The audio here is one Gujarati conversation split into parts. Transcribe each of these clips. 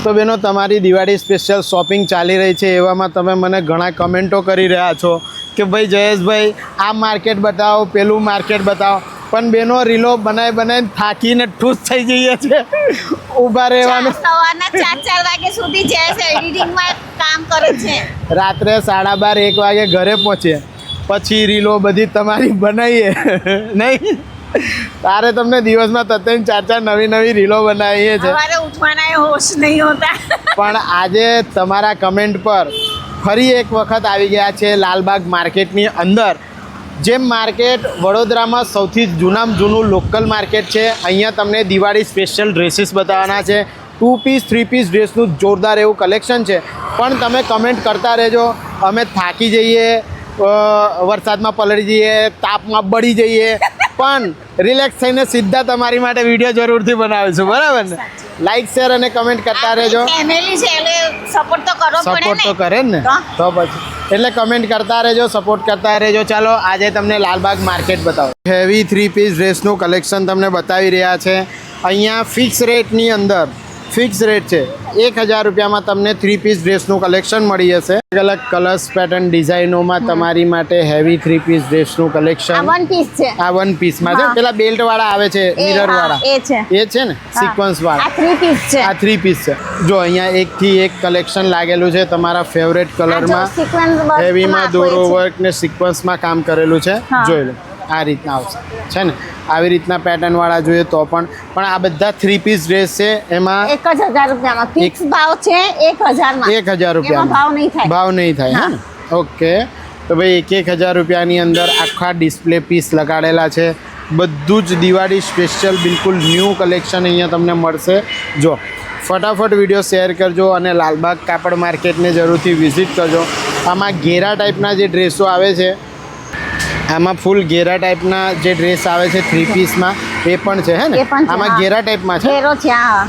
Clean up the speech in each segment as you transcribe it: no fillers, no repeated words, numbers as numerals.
તો બેનો તમારી દિવાળી સ્પેશિયલ શોપિંગ ચાલી રહી છે, એવામાં તમે મને ઘણા કમેન્ટો કરી રહ્યા છો કે ભાઈ જયેશભાઈ આ માર્કેટ બતાવો, પેલું માર્કેટ બતાવો, પણ બેનો રીલો બનાવીને થાકીને ઠૂસ થઈ જઈએ છે. ઊભા રહેવાનું સવારના 4 વાગે સુધી જયેશ એડિટિંગમાં કામ કરે છે. રાત્રે 12:30 1 વાગે ઘરે પહોંચીએ, પછી રીલો બધી તમારી બનાવીએ નહીં. તારે તમને દિવસમાં 3-4 નવી રીલો બનાવીએ છે. સવારે ઉઠવાના હોશ નહીં હોતા. પણ આજે તમારા કમેન્ટ પર ફરી એક વખત આવી ગયા છે લાલબાગ માર્કેટની અંદર. જે માર્કેટ વડોદરામાં સૌથી જૂનામાં જૂનું લોકલ માર્કેટ છે. અહીંયા તમને દિવાળી સ્પેશિયલ ડ્રેસીસ બતાવવાના છે. 2 પીસ 3 પીસ ડ્રેસનું જોરદાર એવું કલેક્શન છે. પણ તમે કમેન્ટ કરતા રહેજો, અમે થાકી જઈએ, વરસાદમાં પલળી જઈએ, તાપમાં બળી જઈએ, પણ રિલેક્સ થઈને સીધા તમારી માટે વિડીયો જરૂરથી બનાવીશું. બરાબર ને? લાઈક શેર અને કમેન્ટ કરતા રહેજો. ફેમિલી છે એટલે સપોર્ટ તો કરવો પડે ને. સપોર્ટ તો કરે ને, તો પછી એટલે કમેન્ટ કરતા રહેજો, સપોર્ટ કરતા રહેજો. ચાલો આજે તમને લાલબાગ માર્કેટ બતાવો. હેવી 3 પીસ ડ્રેસનું કલેક્શન તમને બતાવી રહ્યા છે. અહીંયા ફિક્સ રેટની અંદર ફિક્સ રેટ છે. 1000 રૂપિયામાં તમને 3 પીસ ડ્રેસનું કલેક્શન મળી જશે. અલગ અલગ કલર્સ પેટર્ન ડિઝાઇનોમાં તમારી માટે હેવી 3 પીસ ડ્રેસનું કલેક્શન. આ 1 પીસ છે. આ 1 પીસમાં છે. પેલા બેલ્ટ વાળા આવે છે, મિરર વાળા, એ છે ને, સિક્વન્સ વાળા. આ 3 પીસ છે. આ 3 પીસ છે. જો અહીંયા એકથી એક કલેક્શન લાગેલું છે તમારા ફેવરેટ કલરમાં. હેવીમાં દોરો વર્ક ને સિક્વન્સમાં કામ કરેલું છે. જોઈ લો, આ રીતના આવશે છે ને. આવી રીતના પેટર્ન વાળા જોઈએ તો પણ આ બધા 3 પીસ ડ્રેસ છે. એમાં 1000 રૂપિયામાં ફિક્સ ભાવ છે. 1000 રૂપિયામાં ભાવ નહીં થાય. હા, ઓકે. તો ભાઈ 1000 રૂપિયાની અંદર આખા ડિસ્પ્લે પીસ લગાડેલા છે. બધું જ દિવાળી સ્પેશિયલ બિલકુલ ન્યૂ કલેક્શન અહીંયા તમને મળશે. જો ફટાફટ વિડીયો શેર કરજો અને લાલબાગ કાપડ માર્કેટને જરૂરથી વિઝિટ કરજો. આમાં ઘેરા ટાઈપના જે ડ્રેસો આવે છે, આમાં ફૂલ ઘેરા ટાઈપના જે ડ્રેસ આવે છે 3 પીસમાં, એ પણ છે. હે ને? આમાં ઘેરા ટાઈપમાં છે. ઘેરો છે. હા,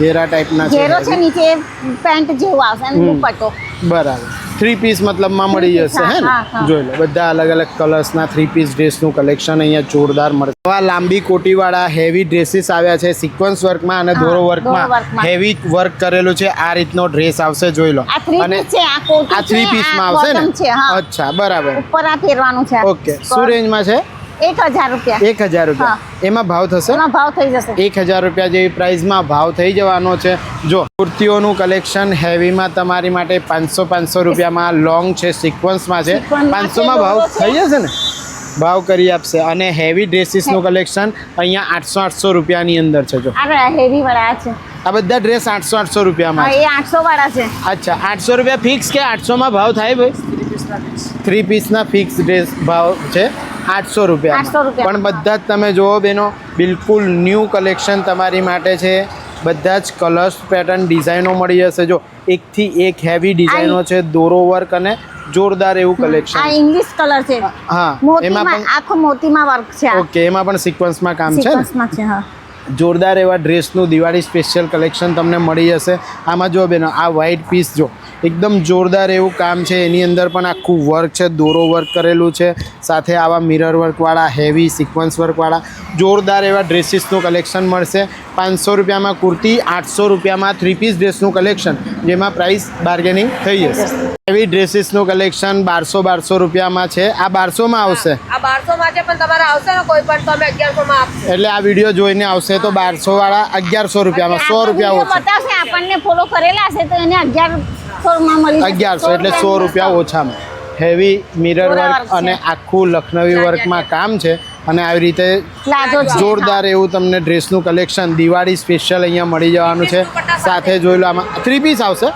ઘેરા ટાઈપના છે. ઘેરો છે, નીચે પેન્ટ જેવું આવશે અને દુપટ્ટો. બરાબર. 3 પીસ મતલબમાં મળી જશે. હે ને? જોઈ લો, બધા અલગ અલગ કલર્સના 3 પીસ ડ્રેસનું કલેક્શન અહીંયા જોરદાર મળશે. આ લાંબી કોટીવાળા હેવી ડ્રેસીસ આવ્યા છે સિક્વન્સ વર્કમાં અને દોરો વર્કમાં. હેવી વર્ક કરેલું છે. આ રીતનો ડ્રેસ આવશે. જોઈ લો. અને આ 3 પીસમાં આવશે ને? અચ્છા, બરાબર. ઉપર આ પહેરવાનું છે. ઓકે. શું રેન્જમાં છે? 1000 રૂપિયા. 1000 રૂપિયા. એમાં ભાવ થશે? એમાં ભાવ થઈ જશે. 1000 રૂપિયા જેવી પ્રાઇસમાં ભાવ થઈ જવાનો છે. જો કુર્તીઓનું કલેક્શન હેવીમાં તમારી માટે 500 રૂપિયામાં લોંગ છે, સિક્વન્સમાં છે. 500માં ભાવ થઈ જશે ને? ભાવ કરી આપશે. અને હેવી ડ્રેસીસનું કલેક્શન અહીંયા 800 રૂપિયાની અંદર છે. જો આ હેવી વાળા છે. આ બધા ડ્રેસ 800 રૂપિયામાં. એ 800 વાળા છે. અચ્છા, 800 રૂપિયા ફિક્સ કે 800માં ભાવ થાય ભાઈ? 3 પીસના ફિક્સ ડ્રેસ ભાવ છે 800 રૂપિયા. પણ બધા જ તમે જુઓ બેનો, બિલકુલ ન્યૂ કલેક્શન તમારી માટે છે. બધા જ કલર્સ પેટર્ન ડિઝાઇનો મળી જશે. જો એકથી એક હેવી ડિઝાઇનો છે, દોરો વર્ક અને જોરદાર એવું કલેક્શન. આ ઇંગ્લિશ કલર છે. હા, એમાં પણ આખો મોતીમાં વર્ક છે. ઓકે, એમાં પણ સિક્વન્સમાં કામ છે. સિક્વન્સમાં છે. હા, જોરદાર એવા ડ્રેસનું દિવાળી સ્પેશિયલ કલેક્શન તમને મળી જશે. આમાં જો બેનો, આ વ્હાઇટ પીસ જો એકદમ જોરદાર એવું કામ છે. એની અંદર પણ આખું વર્ક છે, દોરો વર્ક કરેલું છે. સાથે આવા મિરર વર્કવાળા હેવી સિક્વન્સ વર્કવાળા જોરદાર એવા ડ્રેસીસનું કલેક્શન મળશે. 500 રૂપિયામાં કુર્તી, 800 રૂપિયામાં 3 પીસ ડ્રેસનું કલેક્શન, જેમાં પ્રાઇસ બાર્ગેનિંગ થઈ જશે. હેવી ડ્રેસીસનું કલેક્શન 1200 રૂપિયામાં છે. આ 1200માં આવશે. આ 1200માં છે, પણ તમારે આવશે ને કોઈ પણ તો અમે 1100માં આપશે. એટલે આ વિડીયો જોઈને આવશે તો 1200 વાળા 1100 રૂપિયામાં 100 રૂપિયા ઓછા બતાવશે. આપણને ફોલો કરેલા હશે તો એને 1100માં મળી જશે. 1100 એટલે 100 રૂપિયા ઓછામાં. હેવી મિરર વર્ક અને આખું લખનવી વર્કમાં કામ છે. અને આવી રીતે જોરદાર એવું તમને ડ્રેસનું કલેક્શન દિવાળી સ્પેશિયલ અહીંયા મળી જવાનું છે. સાથે જોઈ લો, આમાં 3 પીસ આવશે.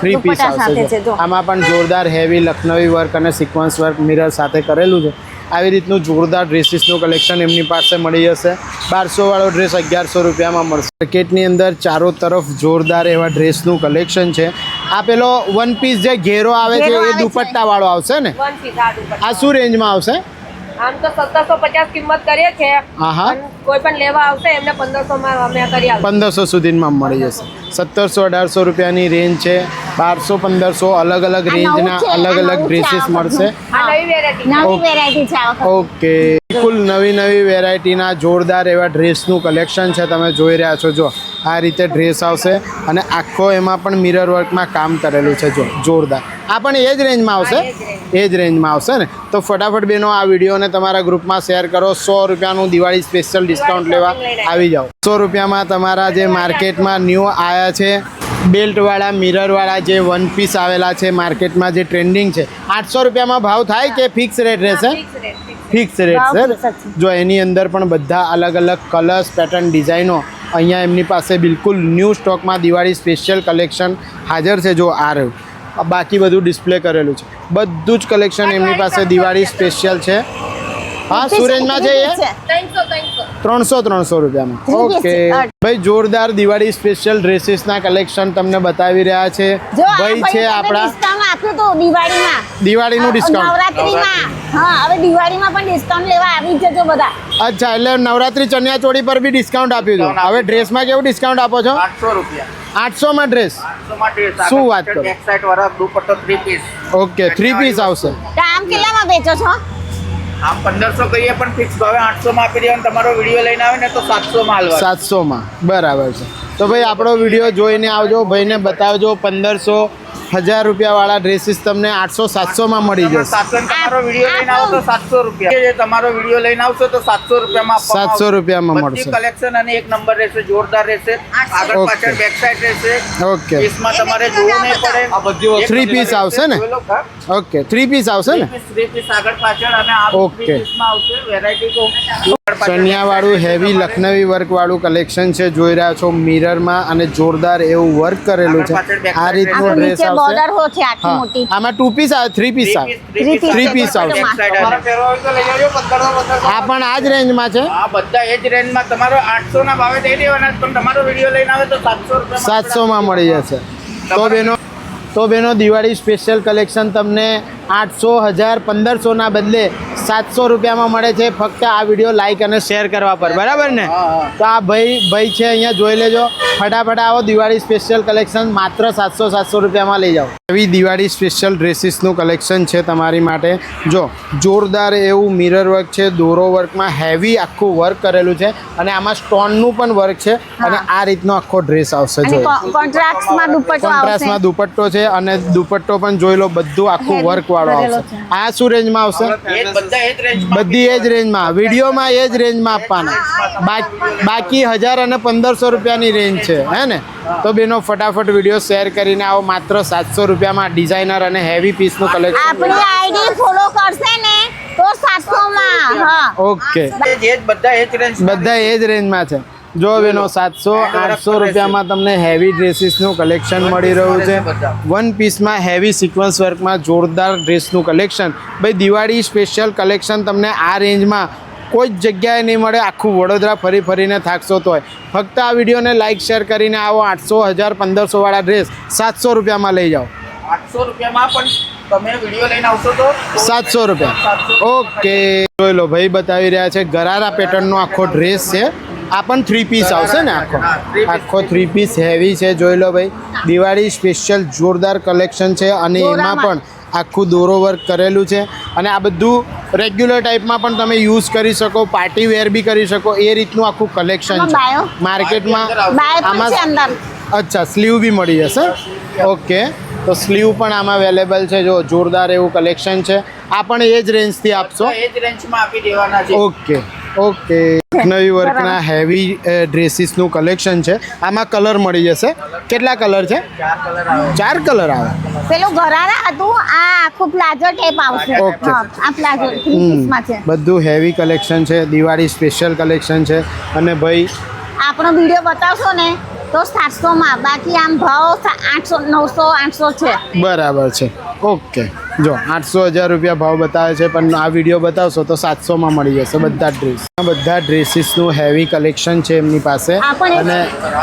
3 પીસ આવશે. આમાં પણ જોરદાર હેવી લખનવી વર્ક અને સિક્વન્સ વર્ક મિરર સાથે કરેલું છે. આવી રીતનું જોરદાર ડ્રેસીસનું કલેક્શન એમની પાસે મળી જશે. 1200 વાળો ડ્રેસ 1100 રૂપિયામાં મળશે. માર્કેટની અંદર ચારો તરફ જોરદાર એવા ડ્રેસનું કલેક્શન છે. આ પેલો 1 પીસ જે ઘેરો આવે છે એ દુપટ્ટા વાળો આવશે ને? આ શું રેન્જમાં આવશે? આમ તો 1750 કિંમત કરીએ છે. હા, કોઈ પણ લેવા આવશે એમને 1500 માં અમે કરી આપીશું. 1500 સુધીમાં મળી જશે. 1700-1800 રૂપિયાની રેન્જ છે. 1200-1500 અલગ અલગ રેન્જના અલગ અલગ ડ્રેસીસ મળશે. આ નવી વેરાયટી નવી વેરાયટી છે આ વખત. ઓકે, બિલકુલ નવી વેરાયટીના જોરદાર એવા ડ્રેસનું કલેક્શન છે. તમે જોઈ રહ્યા છો, જો આ રીતે ડ્રેસ આવશે અને આખો એમાં પણ મિરર વર્કમાં કામ કરેલું છે. જો જોરદાર, આ પણ એ જ રેન્જમાં આવશે, એ જ રેન્જમાં આવશે ને. તો ફટાફટ બેનો આ વિડીયોને તમારા ગ્રુપમાં શેર કરો. 100 રૂપિયાનું દિવાળી સ્પેશિયલ ડિસ્કાઉન્ટ લેવા આવી જાઓ. 100 રૂપિયામાં તમારા જે માર્કેટમાં ન્યૂ આવ્યા છે બેલ્ટવાળા મિરરવાળા જે વન પીસ આવેલા છે માર્કેટમાં, જે ટ્રેન્ડિંગ છે, 800 રૂપિયામાં ભાવ થાય કે ફિક્સ રેટ રહેશે? ફિક્સ રેટ ભાવ સર. fix જ છે. જો એની અંદર પણ બધા અલગ અલગ કલર્સ, પેટર્ન, ડિઝાઇનો અહીંયા એમની પાસે બિલકુલ ન્યૂ સ્ટોકમાં દિવાળી સ્પેશિયલ કલેક્શન હાજર છે. જો આ રહ્યું, બાકી બધું ડિસ્પ્લે કરેલું છે. બધું જ કલેક્શન એમની પાસે દિવાળી સ્પેશિયલ છે. હા, સુરેન્જમાં છે એ 300 રૂપિયામાં. ઓકે ભાઈ, જોરદાર દિવાળી સ્પેશિયલ ડ્રેસીસના કલેક્શન તમને બતાવી રહ્યા છે. જો આ ભાઈ છે આપણા ડિસ્કાઉન્ટ આપ્યું તો દિવાળીમાં, દિવાળીનું ડિસ્કાઉન્ટ. નવરાત્રીમાં. હા, હવે દિવાળીમાં પણ ડિસ્કાઉન્ટ લેવા આવી જજો બધા. અચ્છા, એટલે નવરાત્રી ચણિયા ચોળી પર બી ડિસ્કાઉન્ટ આપ્યું છે. હવે ડ્રેસમાં કેવું ડિસ્કાઉન્ટ આપો છો? 800 રૂપિયા. 800માં ડ્રેસ. 800માં ડ્રેસ. શું વાત કરો? બેક સાઈડ વાળા દુપટ્ટો 3 પીસ. ઓકે, 3 પીસ આવશે. તો આમ કેટલામાં વેચો છો? આમ 1500 કહીએ પણ ફિક્સ ભાવે 800 માં આપી દેવાનું. તમારો વિડીયો લઈને આવે ને તો 700 માં હાલવા. 700માં બરાબર છે. તો ભાઈ આપણો વિડીયો જોઈને આવજો, ભાઈને બતાવજો. 1500 1000 રૂપિયાવાળા ડ્રેસીસ તમને 800-700માં મળી જશે. 700 તમારો વિડીયો લઈને આવો તો 700 રૂપિયા. જે તમારો વિડીયો લઈને આવશો તો 700 રૂપિયામાં આપવામાં 700 રૂપિયામાં બધી મળશે. કલેક્શન અને એક નંબર રહેશે, જોરદાર રહેશે. આગળ Okay. પાછળ બેક સાઈડ રહેશે. ઓકે, પીસમાં તમારે જોવું નહીં પડે. આ બધી વસ્તુ 3 પીસ આવશે ને? ઓકે, 3 પીસ આવશે ને? 3 પીસ આગળ પાછળ અને આ Okay. 3 પીસમાં આવશે. વેરાયટી તો ચણિયાવાળું હેવી લખનવી વર્કવાળું કલેક્શન છે. જોઈ રહ્યા છો મિરરમાં અને જોરદાર એવું વર્ક કરેલું છે. આ રીતનો આખું ડ્રેસ નીચે બોર્ડર આવશે. હો છે આખી હા, મોટી. આમાં 2 પીસ આવે, 3 પીસ આવે. 3 piece આવશે. તમારે પહેરવા હોય તો લઈ આવજો. 1500 આ પણ આ જ રેન્જમાં છે. આ બધા એ જ રેન્જમાં તમારો 800 ના ભાવે દઈ દેવાના છે, પણ તમારો વિડીયો લઈને આવે તો 700 રૂપિયા 700માં મળી જશે. તો બેનો દિવાળી સ્પેશિયલ કલેક્શન તમને 800, 1000, 1500ના બદલે 700 રૂપિયામાં મળે છે. ફક્ત આ વિડીયો લાઈક અને શેર કરવા પર, બરાબર ને? તો આ ભાઈ છે, અહીંયા જોઈ લેજો. ફટાફટ આવો, દિવાળી સ્પેશિયલ કલેક્શન માત્ર 700 રૂપિયામાં લઈ જાઓ. એવી દિવાળી સ્પેશિયલ ડ્રેસીસનું કલેક્શન છે તમારી માટે. જો જોરદાર એવું મિરર વર્ક છે, દોરો વર્કમાં હેવી આખું વર્ક કરેલું છે અને આમાં સ્ટોનનું પણ વર્ક છે અને આ રીતનો આખો ડ્રેસ આવશે. અને જો કોન્ટ્રાસ્ટમાં દુપટ્ટો આવશે. કોન્ટ્રાસ્ટમાં દુપટ્ટો છે અને દુપટ્ટો પણ જોઈ લો, બધું આખું વર્ક વાળો આવશે. આ શું રેન્જમાં આવશે? બધા એ જ રેન્જમાં બધી એ જ રેન્જમાં, વિડીયોમાં એ જ રેન્જમાં આપવાના. બાકી 1000 અને 1500 રૂપિયાની રેન્જ છે, હે ને? તો બેનો ફટાફટ વિડીયો શેર કરીને આવો. માત્ર 700 રૂપિયામાં ડિઝાઇનર અને હેવી પીસનું કલેક્શન. આપણી આઈડી ફોલો કરશે ને તો 700માં. હા, ઓકે, બધા એ જ રેન્જ બધા એ જ રેન્જમાં છે. જો બેનો 700-800 રૂપિયામાં તમને હેવી ડ્રેસીસનું કલેક્શન મળી રહ્યું છે. વન પીસમાં હેવી સિક્વન્સ વર્કમાં જોરદાર ડ્રેસનું કલેક્શન. ભાઈ દિવાળી સ્પેશિયલ કલેક્શન તમને આ રેન્જમાં કોઈ જ જગ્યાએ નહીં મળે. આખું વડોદરા ફરીને થાકશો તોય. ફક્ત આ વિડીયોને લાઇક શેર કરીને આવો. 800, 1000, 1500 વાળા ડ્રેસ 700 રૂપિયામાં લઈ જાઓ. 800 રૂપિયામાં પણ તમે વિડીયો લઈને આવશો તો 700 રૂપિયા. ઓકે, જોઈ લો, ભાઈ બતાવી રહ્યા છે ગરારા પેટર્નનો આખો ડ્રેસ છે. આ પણ 3 પીસ આવશે ને? આખો 3 પીસ હેવી છે. જોઈ લો ભાઈ, દિવાળી સ્પેશિયલ જોરદાર કલેક્શન છે અને એમાં પણ આખું દોરો વર્ક કરેલું છે. અને આ બધું રેગ્યુલર ટાઈપમાં પણ તમે યુઝ કરી શકો, પાર્ટી વેર બી કરી શકો, એ રીતનું આખું કલેક્શન છે માર્કેટમાં. બાય પણ છે અંદર. અચ્છા, સ્લીવ બી મળી જશે. ઓકે, તો સ્લીવ પણ આમાં અવેલેબલ છે. જો જોરદાર એવું કલેક્શન છે. આ પણ એ જ રેન્જથી આપશો? એ જ રેન્જમાં આપી દેવાના છે. ઓકે, નવી વર્કના હેવી ડ્રેસીસનું કલેક્શન છે. આમાં કલર મળી જશે. કેટલા કલર છે? 4 કલર આવે. 4 કલર આવે. પેલું ગરારા હતું, આ આખું પ્લાઝો ટાઈપ આવશે. Okay. હા, આ પ્લાઝો 3 પીસમાં છે. બધું હેવી કલેક્શન છે, દિવાળી સ્પેશિયલ કલેક્શન છે. અને ભાઈ આપણો વિડીયો બતાવશો ને તો 700માં, બાકી આમ ભાવ 800, 900, 800 છે. બરાબર છે. ઓકે. જો 800 રૂપિયા ભાવ બતાવે છે, પણ આ વિડીયો બતાવશો તો 700માં મળી જશે બધા ડ્રેસ. બધા ડ્રેસીસનું હેવી કલેક્શન છે એમની પાસે, આ પણ અને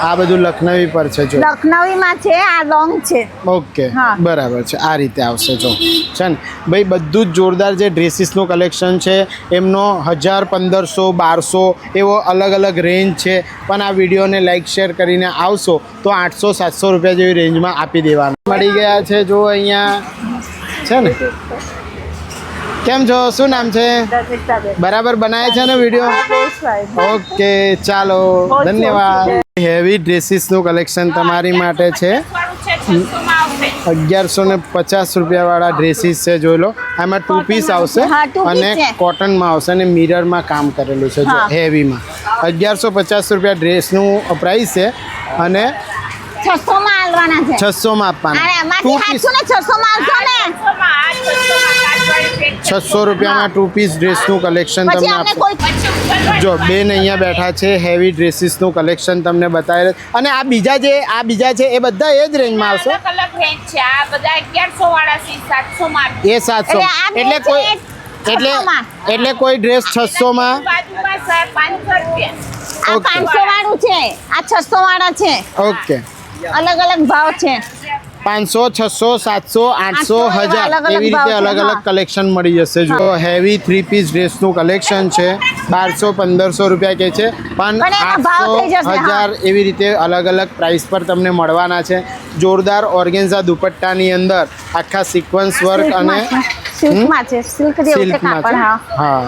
આ બધું લખનવી પર છે. જો લખનવીમાં છે, આ લોંગ છે. ઓકે, હા. બરાબર છે. આ રીતે આવશે જો છે ને ભાઈ. બધું જ જોરદાર જે ડ્રેસીસનું કલેક્શન છે એમનો 1000, 1500, 1200 એવો અલગ અલગ રેન્જ છે. પણ આ વિડીયોને લાઈક શેર કરીને આવશો તો 800-700 રૂપિયા જેવી રેન્જમાં આપી દેવાના મળી ગયા છે. જો અહીંયા છે ને. કેમ છો? શું નામ છે? બરાબર બનાવે છે ને વિડીયો? ઓકે, ચાલો, ધન્યવાદ. હેવી ડ્રેસીસનું કલેક્શન તમારી માટે છે. 1150 રૂપિયાવાળા ડ્રેસીસ છે, જોઈ લો. આમાં 2 પીસ આવશે હા, 2 piece અને છે. કોટનમાં આવશે અને મિરરમાં કામ કરેલું છે. જો હા. હેવીમાં 1150 રૂપિયા ડ્રેસનું પ્રાઇસ છે અને 600 માં આલવાના છે. 600માં આપવાના. અરે એમાંથી 2 પીસ 800 ને 600 માં આવશો ને. 600 રૂપિયામાં 2 પીસ ડ્રેસનું કલેક્શન પછી તમને અમને આપશે. કોઈ જો બેન અહીંયા બેઠા છે, હેવી ડ્રેસીસનું કલેક્શન તમને બતાવે. અને આ બીજા છે એ બધા એ જ રેન્જમાં આવશે. અલગ અલગ રેન્જ છે. આ બધા 1100 વાળા છે, 700 માં આપી. એ 700 એટલે આ બે એટલે છે, કોઈ 600 માં. એટલે કોઈ ડ્રેસ 600માં. બાજુમાં સર 500 રૂપિયા. આ ઓકે. 500 વાળું છે, આ 600 વાળા છે. ઓકે, અલગ અલગ ભાવ છે. 500, 600, 700, 800, 1000 અલગ અલગ એવી ભાવ રીતે છે, અલગ અલગ હા. કલેક્શન મળી જશે. જો હેવી 3 પીસ ડ્રેસનું કલેક્શન છે. 1200-1500 રૂપિયા કે છે, પણ પણ એના ભાવ થઈ જશે, 800, હા. 1000 એવી રીતે અલગ અલગ પ્રાઇસ પર તમને મળવાના છે. જોરદાર ઓર્ગેન્ઝા દુપટ્ટાની અંદર આખા સિક્વન્સ વર્ક અને સિલ્કમાં છે, સિલ્ક જેવું છે સિલ્કમાં કાપડ. છે. હા, હા,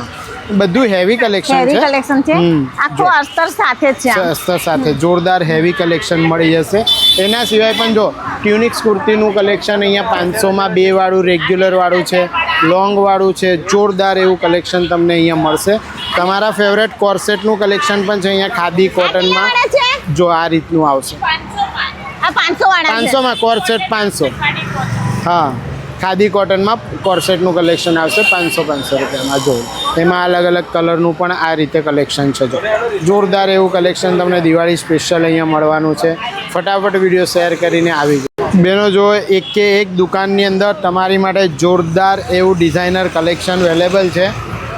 બધું હેવી કલેક્શન હેવી છે. કલેક્શન છે. હમ. આખું અસ્તર સાથે જ છે આમ. અસ્તર સાથે જોરદાર હેવી કલેક્શન મળી જશે. એના સિવાય પણ જો ટ્યુનિક્સ કુર્તીનું કલેક્શન અહીંયા 500માં 2 વાળું રેગ્યુલર વાળું છે, લોંગ વાળું છે. જોરદાર એવું કલેક્શન તમને અહીંયા મળશે. તમારા ફેવરેટ કોર્સેટનું કલેક્શન પણ છે અહીંયા ખાદી કોટનમાં. વાળા છે. જો આ રીતનું આવશે. 500 માં. આ 500 વાળા છે. 500માં કોર્સેટ 500. હા, ખાદી કોટનમાં કોર્સેટનું કલેક્શન આવશે 500 રૂપિયામાં. જો એમાં અલગ અલગ કલરનું પણ આ રીતે કલેક્શન છે. જો જોરદાર એવું કલેક્શન તમને દિવાળી સ્પેશિયલ અહીંયા મળવાનું છે. ફટાફટ વિડીયો શેર કરીને આવી જાય. બેનો જો એક કે એક દુકાનની અંદર તમારી માટે જોરદાર એવું ડિઝાઇનર કલેક્શન અવેલેબલ છે.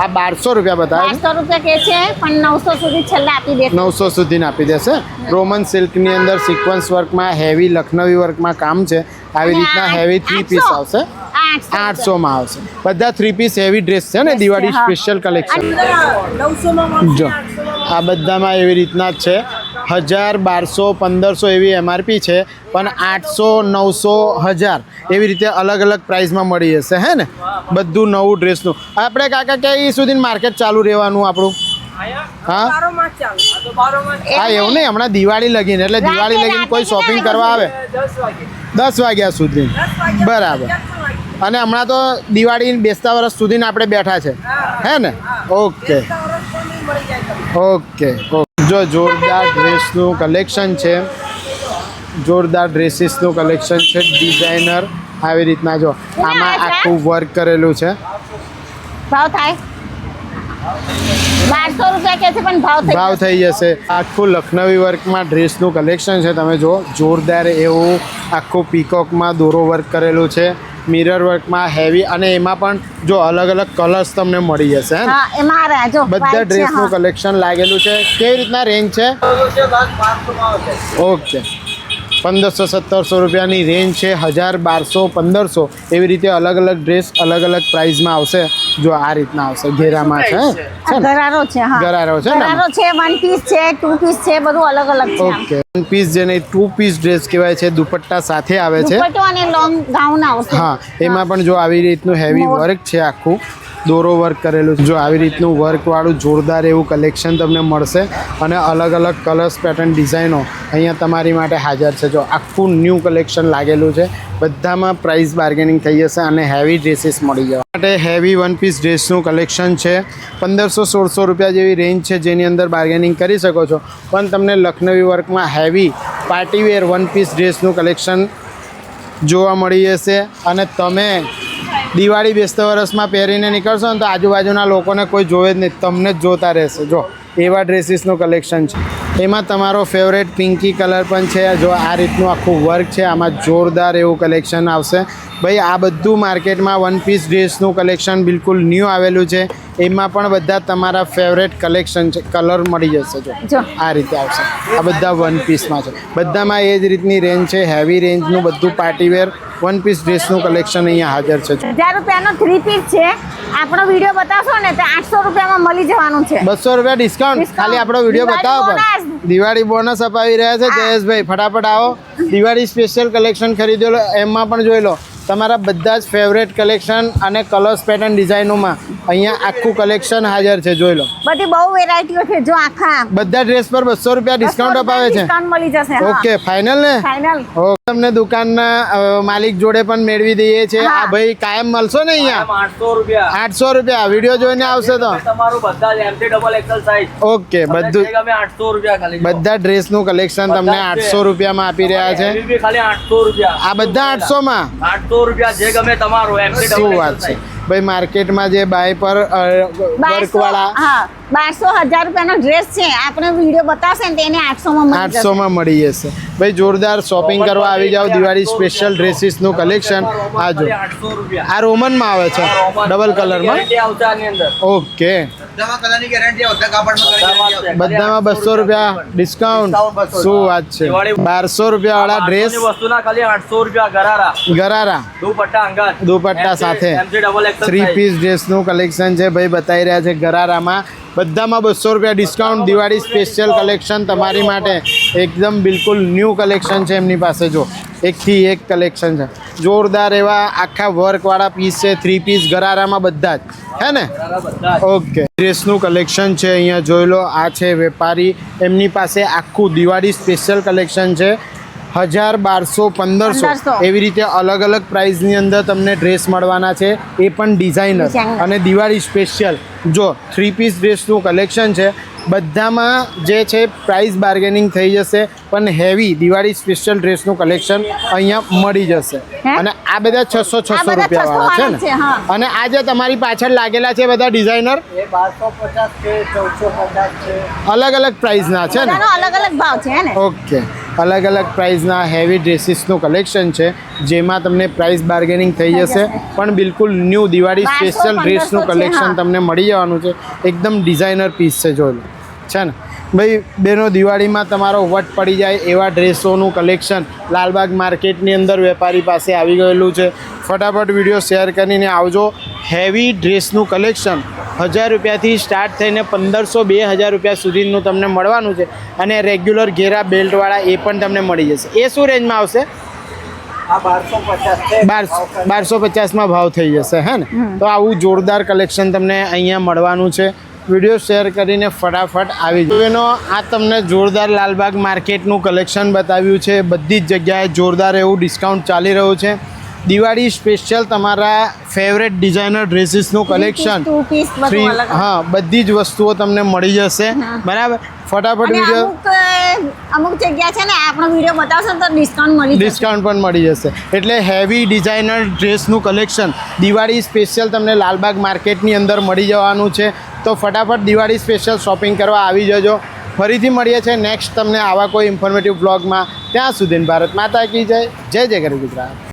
આ 1200 રૂપિયા બતાવે છે. 1200 રૂપિયા કે છે, પણ 900 સુધી છેલ્લે આપી દે. 900 સુધીને આપી દેશે. રોમન સિલ્કની અંદર સિક્વન્સ વર્કમાં હેવી લખનવી વર્કમાં કામ છે. આવી રીતના હેવી 3 પીસ આવશે. 800માં આવશે. બધા 3 પીસ હેવી ડ્રેસ છે ને, દિવાળી હા. Special collection. જો આ બધામાં એવી રીતના જ છે. 1000, 1200, 1500 એવી MRP છે, પણ 800, 900, 1000 એવી રીતે અલગ અલગ પ્રાઇસમાં મળી જશે. હે ને, બધું નવું ડ્રેસનું. આપણે કાકા ક્યાં સુધી માર્કેટ ચાલુ રહેવાનું આપણું? હા હા, એવું નહીં, હમણાં દિવાળી લગીને, એટલે દિવાળી લગીને કોઈ શોપિંગ કરવા આવે 10 વાગ્યા સુધી. બરાબર. અને હમણાં તો દિવાળી બેસતા વર્ષ સુધીને આપણે બેઠા છે. હે ને? Okay okay. જો જોરદાર ડ્રેસનું કલેક્શન છે, જોરદાર ડ્રેસીસનું કલેક્શન છે. ડિઝાઇનર આવી રીતના જો આમાં આખું વર્ક કરેલું છે. ભાવ થાય 1200 રૂપિયા કે છે, પણ ભાવ થઈ જશે. આખું લખનવી વર્કમાં ડ્રેસનું કલેક્શન છે. તમે જો જોરદાર એવું આખું પીકોકમાં દોરો વર્ક કરેલું છે. મિરર વર્કમાં હેવી, અને એમાં પણ જો અલગ અલગ કલર્સ તમને મળી જશે. હે ને? હા, એમાં આ જો બધા ડ્રેસનું કલેક્શન લાગેલું છે. કેવી રીતના રેન્જ છે? ઓકે, 1500-1700 રૂપિયાની રેન્જ છે. 1000, 1200, 1500 એવી રીતે અલગ અલગ ડ્રેસ અલગ અલગ પ્રાઇસમાં આવશે. જો આ રીતના આવશે. ઘેરામાં છે ને? ગરારો છે. હા, ગરારો છે ને? ગરારો છે, 1 પીસ છે, 2 પીસ છે, બધું અલગ અલગ છે આમ. ઓકે, 1 પીસ જેને 2 પીસ ડ્રેસ કહેવાય છે, દુપટ્ટા સાથે આવે છે. દુપટ્ટો અને લોંગ ગાઉન આવશે. હા, એમાં પણ જો આવી રીતનું હેવી વર્ક છે, આખું દોરો વર્ક કરેલું છે. જો આવી રીતનું વર્કવાળું જોરદાર એવું કલેક્શન તમને મળશે. અને અલગ અલગ કલર્સ, પેટર્ન, ડિઝાઇનો અહીંયા તમારી માટે હાજર છે. જો આખું ન્યૂ કલેક્શન લાગેલું છે. બધામાં પ્રાઇસ બાર્ગેનિંગ થઈ જશે અને હેવી ડ્રેસીસ મળી જવા માટે હેવી 1 પીસ ડ્રેસનું કલેક્શન છે. 1500-1600 રૂપિયા જેવી રેન્જ છે, જેની અંદર બાર્ગેનિંગ કરી શકો છો. પણ તમને લખનવી વર્કમાં હેવી પાર્ટીવેર 1 પીસ ડ્રેસનું કલેક્શન જોવા મળી જશે. અને તમે દિવાળી બેસતા વર્ષમાં પહેરીને નીકળશો ને તો આજુબાજુના લોકોને કોઈ જોવે જ નહીં, તમને જ જોતા રહેશે. જો એવા ડ્રેસીસનું કલેક્શન છે. એમાં તમારો ફેવરેટ પિંકી કલર પણ છે. જો આ રીતનું આખું વર્ક છે, આમાં જોરદાર એવું કલેક્શન આવશે ભાઈ. આ બધું માર્કેટમાં વન પીસ ડ્રેસનું કલેક્શન બિલકુલ ન્યૂ આવેલું છે. એમાં પણ બધા તમારા ફેવરેટ કલેક્શન છે, કલર મળી જશે. જો આ રીતે આવશે. આ બધા વન પીસમાં છે, બધામાં એ જ રીતની રેન્જ છે. હેવી રેન્જનું બધું પાર્ટીવેર વન પીસ ડ્રેસનું કલેક્શન અહીંયા હાજર છે. 1000 રૂપિયાનો 3 પીસ છે. આપણો વિડીયો બતાવશો ને તો 800 રૂપિયામાં મળી જવાનું છે. 200 રૂપિયા ડિસ્કાઉન્ટ ખાલી આપણો વિડીયો બતાવો. પણ દિવાળી બોનસ અપાવી રહ્યા છે જયેશભાઈ. ફટાફટ આવો, દિવાળી સ્પેશિયલ કલેક્શન ખરીદો. એમાં પણ જોઈ લો તમારા બધા જ ફેવરેટ કલેક્શન અને કલર્સ પેટર્ન ડિઝાઇનોમાં અહીંયા આખું કલેક્શન હાજર છે. જોઈ લો બધી બહુ વેરાયટીઓ છે. જો આખા બધા ડ્રેસ પર 200 રૂપિયા ડિસ્કાઉન્ટ અપાવે છે. ડિસ્કાઉન્ટ મળી જશે. ઓકે, ફાઇનલ ને? ફાઇનલ. તમને દુકાનના માલિક જોડે પણ મેળવી દઈએ છીએ. આ ભાઈ કાયમ મળશો ને અહીંયા? 800 રૂપિયા વિડીયો જોઈને આવશે તો તમારું બધા જ MC double Excel size. Okay, બધું ગમે 800 રૂપિયા ખાલી. બધા ડ્રેસનું કલેક્શન તમને 800 રૂપિયામાં આપી રહ્યા છે. એવી બી ખાલી 800 રૂપિયા. આ બધા 800 માં 800 રૂપિયા જે ગમે તમારું MC શું ડબલ વાત છે ભાઈ. માર્કેટમાં જે બાય પર વર્ક વાળા 1200 1000 રૂપિયાનો ડ્રેસ છે. આપણે વિડીયો બતાવશે ને તો એને 800 માં મળી જશે. 800 માં મળી જશે ભાઈ. જોરદાર શોપિંગ કરવા આવી જાઓ. દિવાળી સ્પેશિયલ ડ્રેસીસનું કલેક્શન આ જો. 800 રૂપિયા. આ રોમનમાં આવે છે, ડબલ કલરમાં. ગેરંટી આવશે આની અંદર. ઓકે, બધામાં કલરની ગેરંટી આવશે, કાપડમાં ગેરંટી. બધામાં 200 રૂપિયા ડિસ્કાઉન્ટ. શું વાત છે. 1200 રૂપિયા વાળા ડ્રેસ વસ્તુના ખાલી 800 રૂપિયા ગરારા. ગરારા દુપટ્ટા અંગાત, દુપટ્ટા સાથે MC ડબલ એક્સેલ 3 પીસ ડ્રેસનું કલેક્શન છે ભાઈ. બતાવી રહ્યા છે ગરારામાં. બધામાં 200 રૂપિયા ડિસ્કાઉન્ટ. દિવાળી સ્પેશિયલ કલેક્શન તમારી માટે એકદમ બિલકુલ ન્યૂ કલેક્શન છે એમની પાસે. જો એકથી એક કલેક્શન છે. જોરદાર એવા આખા વર્કવાળા પીસ છે. 3 પીસ ગરારામાં બધા જ હે ને? ઓકે, ડ્રેસનું કલેક્શન છે અહીંયા જોઈ લો. આ છે વેપારી, એમની પાસે આખું દિવાળી સ્પેશિયલ કલેક્શન છે. 1000, 1200, 1500 એવી રીતે અલગ અલગ પ્રાઇસની અંદર તમને ડ્રેસ મળવાના છે. એ પણ ડિઝાઇનર અને દિવાળી સ્પેશિયલ. જો 3 પીસ ડ્રેસનું કલેક્શન છે. બધામાં જે છે પ્રાઇસ બાર્ગેનિંગ થઈ જશે, પણ હેવી દિવાળી સ્પેશિયલ ડ્રેસનું કલેક્શન અહીંયા મળી જશે. અને આ બધા 600 રૂપિયા વાળા છે ને? અને આ જે તમારી પાછળ લાગેલા છે બધા ડિઝાઇનર એ 1250 છે, 1450 છે. અલગ અલગ પ્રાઇસના છે ને? અલગ અલગ ભાવ છે ને? ઓકે, અલગ અલગ પ્રાઇસના હેવી ડ્રેસીસનું કલેક્શન છે, જેમાં તમને પ્રાઇસ બાર્ગેનિંગ થઈ જશે. પણ બિલકુલ ન્યૂ દિવાળી સ્પેશિયલ ડ્રેસનું કલેક્શન તમને મળી જવાનું છે. એકદમ ડિઝાઇનર પીસ છે. જોઈ લો છે ને ભાઈ. બેનો દિવાળીમાં તમારો વટ પડી જાય એવા ડ્રેસોનું કલેક્શન લાલબાગ માર્કેટની અંદર વેપારી પાસે આવી ગયેલું છે. ફટાફટ વિડીયો શેર કરીને આવજો. હેવી ડ્રેસનું કલેક્શન 1000 રૂપિયાથી સ્ટાર્ટ થઈને 1500, 2000 રૂપિયા સુધીનું તમને મળવાનું છે. અને રેગ્યુલર ઘેરા બેલ્ટવાળા એ પણ તમને મળી જશે. એ શું રેન્જમાં આવશે? આ 1250 છે. 1250માં ભાવ થઈ જશે હે ને? તો આવું જોરદાર કલેક્શન તમને અહીંયા મળવાનું છે. વિડીયો શેર કરીને ફટાફટ આવી જાઓ. એનો આ તમને જોરદાર લાલબાગ માર્કેટનું કલેક્શન બતાવ્યું છે. બધી જ જગ્યાએ જોરદાર એવું ડિસ્કાઉન્ટ ચાલી રહ્યું છે. દિવાળી સ્પેશિયલ તમારા ફેવરેટ ડિઝાઇનર ડ્રેસીસનું કલેક્શન. હા, બધી જ વસ્તુઓ તમને મળી જશે. બરાબર, ફટાફટ વિડીયો. અમુક જગ્યા છે ને આપણો વિડીયો બતાવશો તો ડિસ્કાઉન્ટ પણ મળી જશે. એટલે હેવી ડિઝાઇનર ડ્રેસનું કલેક્શન દિવાળી સ્પેશિયલ તમને લાલબાગ માર્કેટની અંદર મળી જવાનું છે. તો ફટાફટ દિવાળી સ્પેશિયલ શોપિંગ કરવા આવી જજો. ફરીથી મળીએ છીએ નેક્સ્ટ તમને આવા કોઈ ઇન્ફોર્મેટિવ બ્લોગમાં. ત્યાં સુધી ભારત માતા કી જય. જય જય ગરવી ગુજરાત.